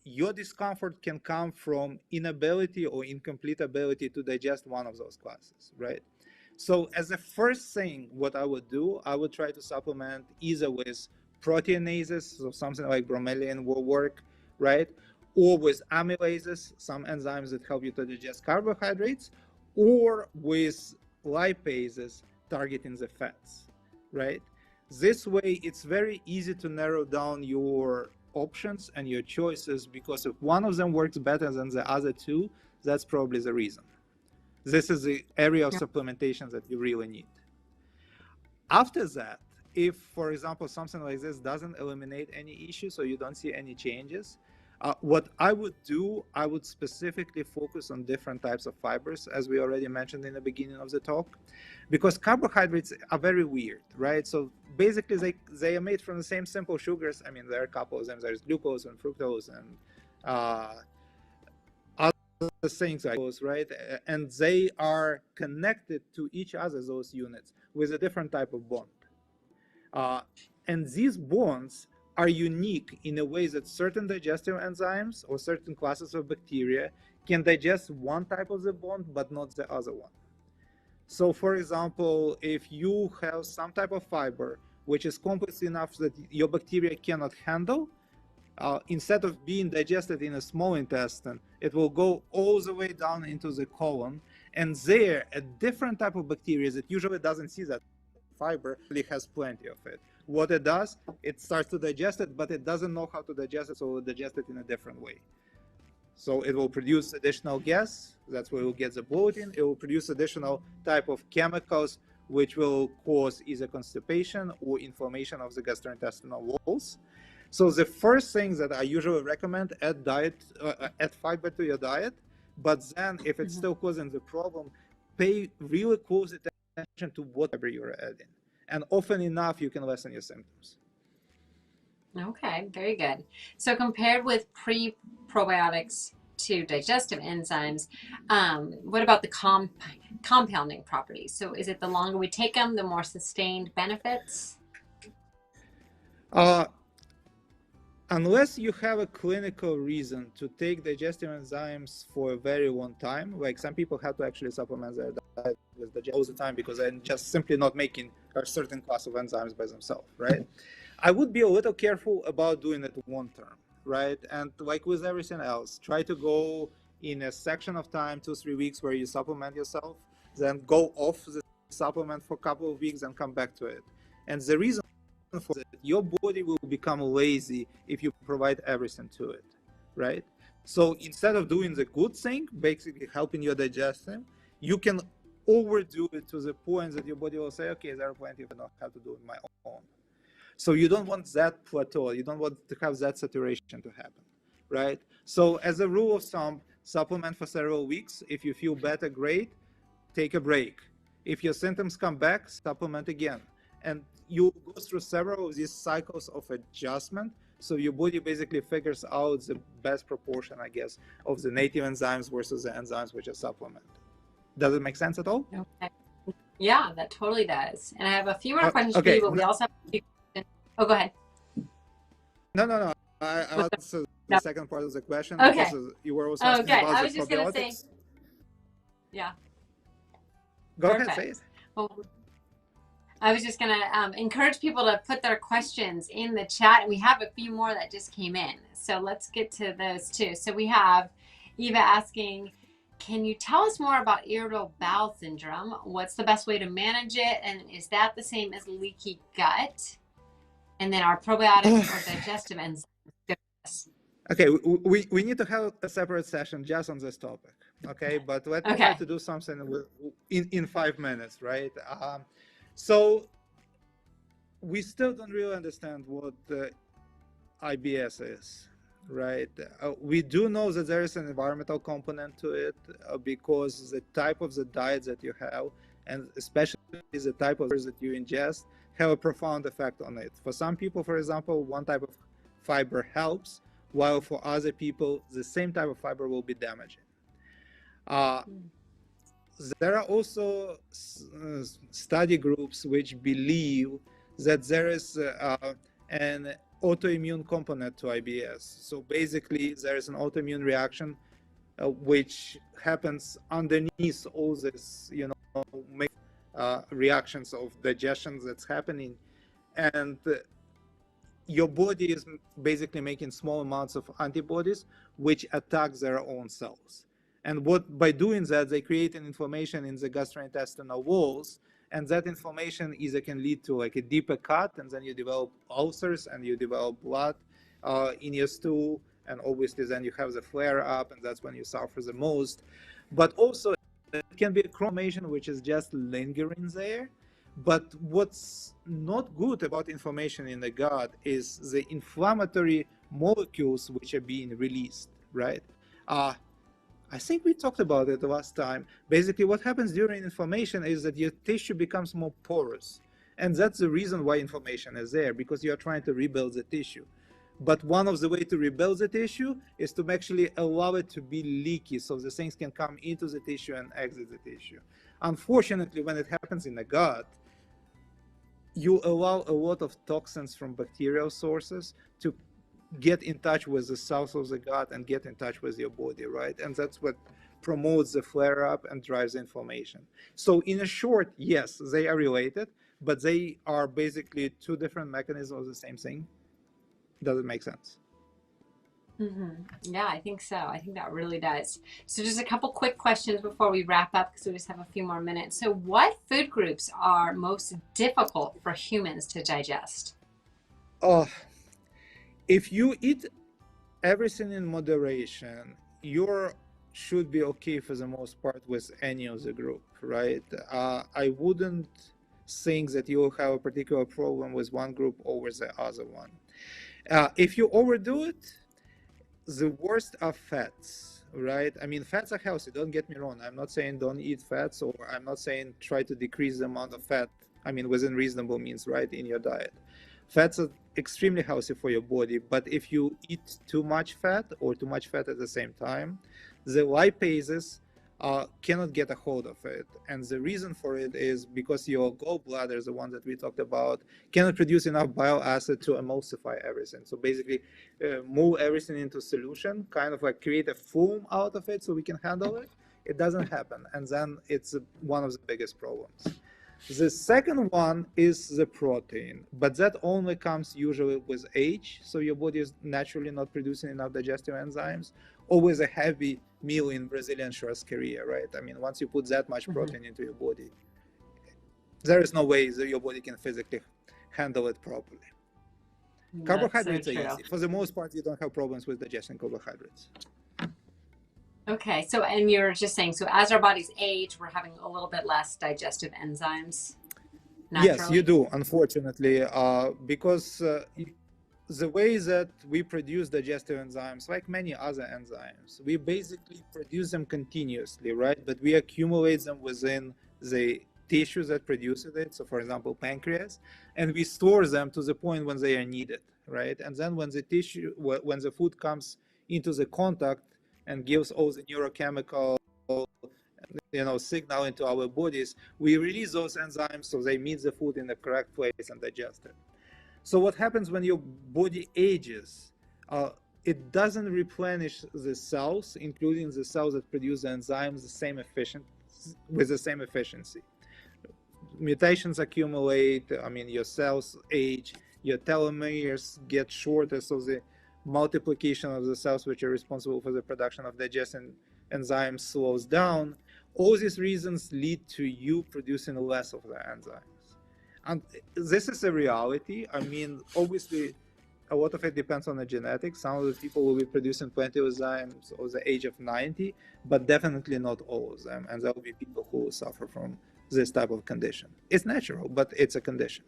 your discomfort can come from inability or incomplete ability to digest one of those classes, right? So as the first thing, what I would do, I would try to supplement either with proteinases, so something like bromelain will work, right? Or with amylases, some enzymes that help you to digest carbohydrates, or with lipases targeting the fats, right? This way, it's very easy to narrow down your options and your choices, because if one of them works better than the other two, that's probably the reason. This is the area of supplementation that you really need. After that, if, for example, something like this doesn't eliminate any issues or you don't see any changes, what I would do, I would specifically focus on different types of fibers, as we already mentioned in the beginning of the talk, because carbohydrates are very weird, right? So basically, they are made from the same simple sugars. I mean, there are a couple of them. There's glucose and fructose and other things like those, right? And they are connected to each other, those units, with a different type of bond. And these bonds are unique in a way that certain digestive enzymes or certain classes of bacteria can digest one type of the bond, but not the other one. So for example, if you have some type of fiber which is complex enough that your bacteria cannot handle, instead of being digested in a small intestine, it will go all the way down into the colon. And there, a different type of bacteria that usually doesn't see that fiber really has plenty of it. What it does, it starts to digest it, but it doesn't know how to digest it, so it will digest it in a different way. So it will produce additional gas, that's where we'll get the bloating. It will produce additional type of chemicals, which will cause either constipation or inflammation of the gastrointestinal walls. So the first things that I usually recommend, add fiber to your diet, but then if it's still causing the problem, pay really close attention to what fiber you're adding. And often enough, you can lessen your symptoms. Okay, very good. So compared with pre-probiotics to digestive enzymes, what about the compounding properties? So is it the longer we take them, the more sustained benefits? unless you have a clinical reason to take digestive enzymes for a very long time, like some people have to actually supplement their diet with digestive all the time because they're just simply not making a certain class of enzymes by themselves, right? I would be a little careful about doing it long term, right? And like with everything else, try to go in a section of time, 2-3 weeks, where you supplement yourself, then go off the supplement for a couple of weeks and come back to it. And the reason for that, your body will become lazy if you provide everything to it, right? So instead of doing the good thing, basically helping your digestion, you can overdo it to the point that your body will say, okay, there are plenty of I don't have to do it my own. So you don't want that plateau. You don't want to have that saturation to happen, right? So as a rule of thumb, supplement for several weeks. If you feel better, great. Take a break. If your symptoms come back, supplement again. And you go through several of these cycles of adjustment. So your body basically figures out the best proportion, I guess, of the native enzymes versus the enzymes which are supplemented. Does it make sense at all? Okay. Yeah, that totally does. And I have a few more questions for okay. you, but we also have a few questions. Oh, go ahead. No. I'll answer the second part of the question. Okay. Because you were also asking about I was the just going to probiotics. say, yeah. Go Perfect. ahead, say it. Well, I was just going to encourage people to put their questions in the chat. And we have a few more that just came in. So let's get to those too. So we have Eva asking, can you tell us more about irritable bowel syndrome? What's the best way to manage it? And is that the same as leaky gut? And then our probiotics or digestive enzymes. Okay, we need to have a separate session just on this topic, okay? But let's try to do something in 5 minutes, right? So we still don't really understand what IBS is, right? We do know that there is an environmental component to it because the type of the diet that you have, and especially the type of fibers that you ingest, have a profound effect on it. For some people, for example, one type of fiber helps, while for other people, the same type of fiber will be damaging. There are also study groups which believe that there is an autoimmune component to IBS. So basically, there is an autoimmune reaction which happens underneath all this, reactions of digestion that's happening, and your body is basically making small amounts of antibodies which attack their own cells. And by doing that, they create an inflammation in the gastrointestinal walls, and that inflammation either can lead to like a deeper cut, and then you develop ulcers and you develop blood in your stool, and obviously then you have the flare up, and that's when you suffer the most. But also it can be a inflammation which is just lingering there. But what's not good about inflammation in the gut is the inflammatory molecules which are being released, right? I think we talked about it the last time. Basically, what happens during inflammation is that your tissue becomes more porous. And that's the reason why inflammation is there, because you're trying to rebuild the tissue. But one of the ways to rebuild the tissue is to actually allow it to be leaky, so the things can come into the tissue and exit the tissue. Unfortunately, when it happens in the gut, you allow a lot of toxins from bacterial sources to get in touch with the cells of the gut and get in touch with your body, right? And that's what promotes the flare-up and drives inflammation. So in a short, yes, they are related, but they are basically two different mechanisms of the same thing. Does it make sense? Yeah, I think so. I think that really does. So just a couple quick questions before we wrap up, because we just have a few more minutes. So what food groups are most difficult for humans to digest? If you eat everything in moderation, you should be okay for the most part with any of the group, right? I wouldn't think that you'll have a particular problem with one group over the other one. If you overdo it, the worst are fats, right? I mean, fats are healthy, don't get me wrong. I'm not saying don't eat fats, or I'm not saying try to decrease the amount of fat, I mean, within reasonable means, right, in your diet. Fats are extremely healthy for your body, but if you eat too much fat or too much fat at the same time, the lipases cannot get a hold of it. And the reason for it is because your gallbladder, the one that we talked about, cannot produce enough bile acid to emulsify everything. So basically move everything into solution, kind of like create a foam out of it so we can handle it. It doesn't happen. And then it's one of the biggest problems. The second one is the protein, but that only comes usually with age. So your body is naturally not producing enough digestive enzymes, or with a heavy meal in Brazilian churrascaria, right? I mean, once you put that much protein into your body, there is no way that your body can physically handle it properly. Carbohydrates are easy. For the most part, you don't have problems with digesting carbohydrates. Okay, so, and you're just saying, so as our bodies age, we're having a little bit less digestive enzymes naturally? Yes, you do, unfortunately, because the way that we produce digestive enzymes, like many other enzymes, we basically produce them continuously, right? But we accumulate them within the tissue that produces it. So, for example, pancreas, and we store them to the point when they are needed, right? And then when the tissue, when the food comes into the contact and gives all the neurochemical, signal into our bodies, we release those enzymes so they meet the food in the correct place and digest it. So what happens when your body ages? It doesn't replenish the cells, including the cells that produce the enzymes, with the same efficiency. Mutations accumulate. I mean, your cells age, your telomeres get shorter, so the multiplication of the cells which are responsible for the production of digestive enzymes slows down. All these reasons lead to you producing less of the enzymes. And this is a reality. I mean, obviously, a lot of it depends on the genetics. Some of the people will be producing plenty of enzymes at the age of 90, but definitely not all of them. And there will be people who will suffer from this type of condition. It's natural, but it's a condition.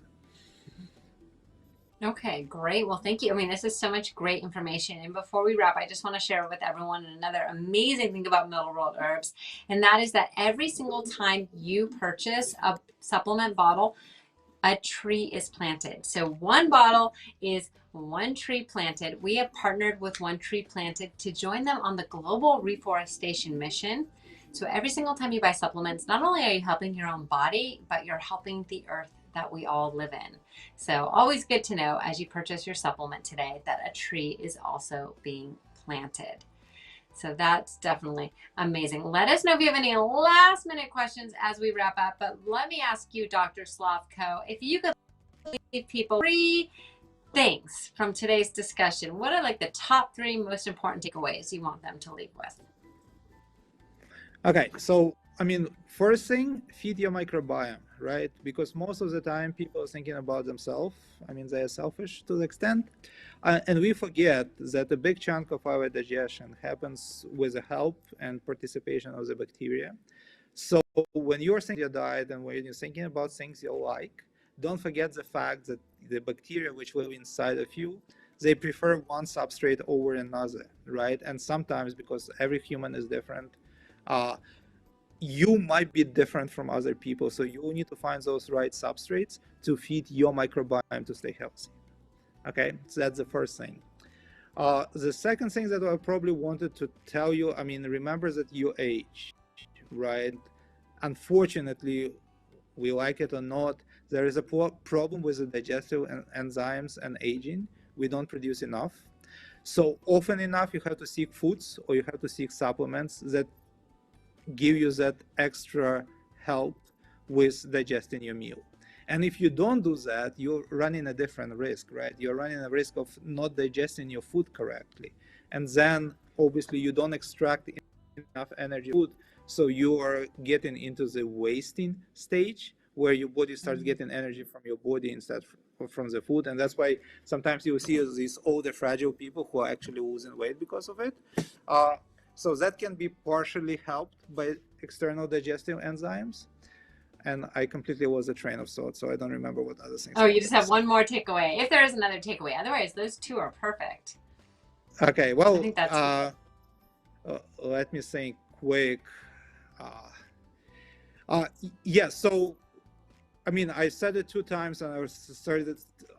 Okay, great. Well, thank you. I mean, this is so much great information. And before we wrap, I just want to share with everyone another amazing thing about Middle World Herbs. And that is that every single time you purchase a supplement bottle, a tree is planted. So one bottle is one tree planted. We have partnered with One Tree Planted to join them on the global reforestation mission. So every single time you buy supplements, not only are you helping your own body, but you're helping the earth that we all live in. So always good to know as you purchase your supplement today that a tree is also being planted. So that's definitely amazing. Let us know if you have any last minute questions as we wrap up. But let me ask you, Dr. Slavko, if you could leave people 3 things from today's discussion, what are like the top 3 most important takeaways you want them to leave with? Okay, so I mean, first thing, feed your microbiome, right? Because most of the time people are thinking about themselves. I mean, they are selfish to the extent. And we forget that a big chunk of our digestion happens with the help and participation of the bacteria. So when you're thinking your diet and when you're thinking about things you like, don't forget the fact that the bacteria which live inside of you, they prefer one substrate over another, right? And sometimes, because every human is different, you might be different from other people. So you need to find those right substrates to feed your microbiome to stay healthy. Okay, so that's the first thing. The second thing that I probably wanted to tell you, I mean, remember that you age, right? Unfortunately, we like it or not, there is a problem with the digestive enzymes and aging. We don't produce enough. So often enough, you have to seek foods or you have to seek supplements that give you that extra help with digesting your meal. And if you don't do that, you're running a different risk, right? You're running a risk of not digesting your food correctly. And then obviously you don't extract enough energy from food, so you are getting into the wasting stage where your body starts getting energy from your body instead from the food. And that's why sometimes you see these older fragile people who are actually losing weight because of it. So that can be partially helped by external digestive enzymes. And I completely lost the train of thought, so I don't remember what other things. Oh, you just have one more takeaway. If there is another takeaway. Otherwise, those 2 are perfect. Okay, well, I think that's let me think quick. Yeah, so, I mean, I said it 2 times, and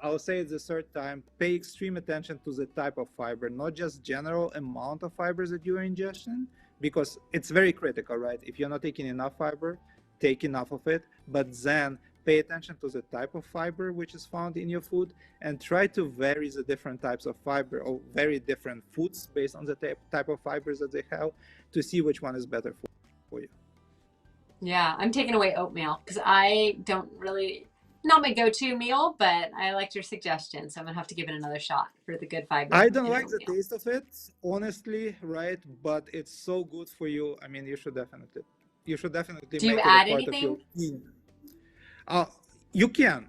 I'll say it the third time. Pay extreme attention to the type of fiber, not just general amount of fibers that you're ingesting, because it's very critical, right? If you're not taking enough fiber, take enough of it, but then pay attention to the type of fiber which is found in your food, and try to vary the different types of fiber, or vary different foods based on the type of fibers that they have, to see which one is better for you. Yeah, I'm taking away oatmeal because I don't really, not my go-to meal, but I liked your suggestion. So I'm gonna have to give it another shot for the good fiber. I don't in like the oatmeal. taste of it, honestly, right? But it's so good for you. I mean, you should definitely Do you make add it a part of your anything? You can.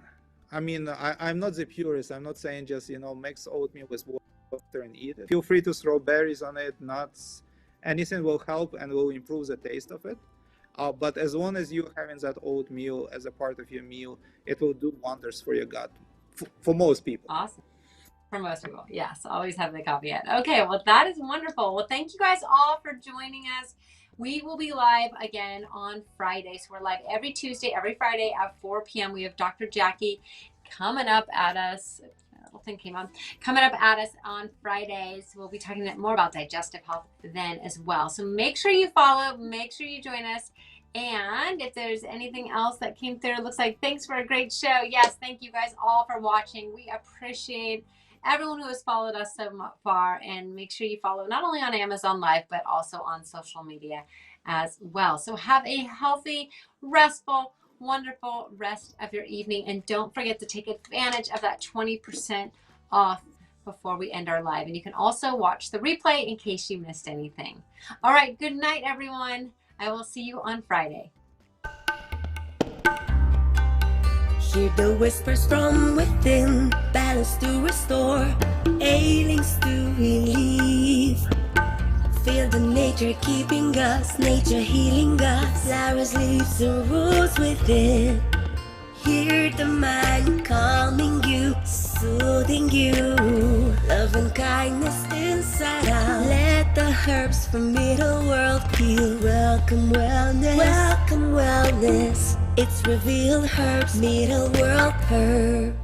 I mean, I'm not the purist. I'm not saying just, mix oatmeal with water and eat it. Feel free to throw berries on it, nuts, anything will help and will improve the taste of it. But as long as you're having that oatmeal as a part of your meal, it will do wonders for your gut, for most people. Awesome. For most people, yes. Always have the caveat. Okay, well, that is wonderful. Well, thank you guys all for joining us. We will be live again on Friday. So we're live every Tuesday, every Friday at 4 p.m. We have Dr. Jackie coming up at us. Little thing came on. Coming up at us on Fridays. We'll be talking more about digestive health then as well. So make sure you follow. Make sure you join us. And if there's anything else that came through, it looks like thanks for a great show. Yes, thank you guys all for watching. We appreciate everyone who has followed us so far, and make sure you follow not only on Amazon Live, but also on social media as well. So have a healthy, restful, wonderful rest of your evening. And don't forget to take advantage of that 20% off before we end our live. And you can also watch the replay in case you missed anything. All right, good night, everyone. I will see you on Friday. Hear the whispers from within, balance to restore, ailings to relieve. Feel the nature keeping us, nature healing us, flowers, leaves, and roots within. Hear the mind calming you, soothing you, love and kindness inside out. Let the herbs from middle world heal. Welcome wellness, welcome wellness. It's revealed herbs, middle world herb.